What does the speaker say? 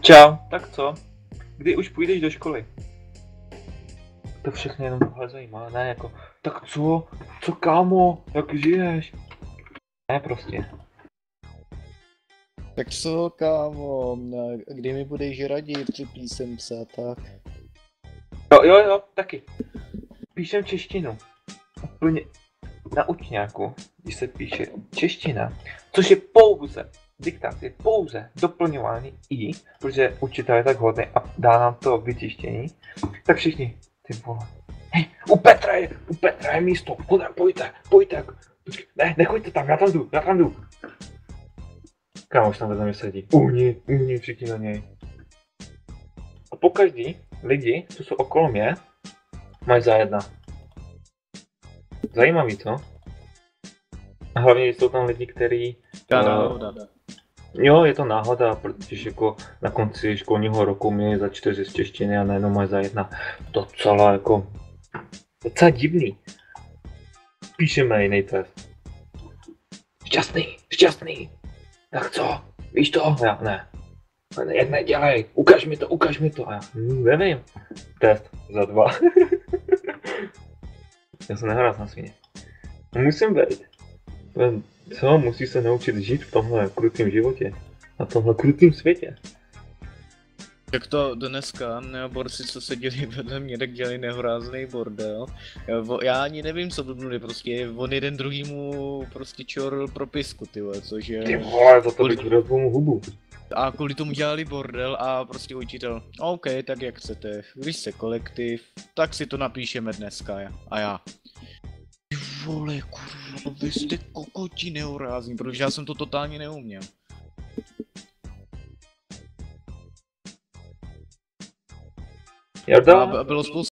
Čau, tak co? Kdy už půjdeš do školy? To všechno jenom tohle zajímá, ne jako, tak co? Co kámo? Jak žiješ? Ne prostě. Tak co, kámo, kdy mi budeš radit při písemce a tak? Jo, taky. Píšem češtinu. Úplně na učňáku, když se píše čeština, což je pouze, diktát je pouze doplňování i, protože učitel je tak hodný a dá nám to vytištění, tak všichni, ty vole. Hej, u Petra je místo, pojďte. Ne, nechoďte tam, já tam jdu. Kámoš tam vedle mě sedí. Uhni, všichni na něj. A pokaždý lidi, co jsou okolo mě, mají za jedna. Zajímavý, co? A hlavně jsou tam lidi, kteří... Náhoda. Jo, je to náhoda, protože jako na konci školního roku měli za 4 z češtiny a najednou mají za jedna. Docela jako... Docela divný. Píšeme jiný test. Šťastný. Tak co? Víš to? Já ne. Nedělej, ukaž mi to. A já nevím. Test za 2. Já jsem nehráz na svině. Musím být. Co? Musí se naučit žít v tomhle krutém životě. Na tomhle krutém světě. Jak to dneska neoborci, co seděli vedle mě, tak dělali nehorázný bordel. Já ani nevím, co blbnuli, prostě on jeden druhýmu prostě čoril propisku, ty vole, což je... Ty vole, za to bych rozbil mu hubu. A kvůli tomu dělali bordel a prostě učitel, OK, tak jak chcete, když jste kolektiv, tak si to napíšeme dneska a já. Ty vole, kurva, vy jste kokoti nehorázní, protože já jsem to totálně neuměl. Jarda? A bylo spousta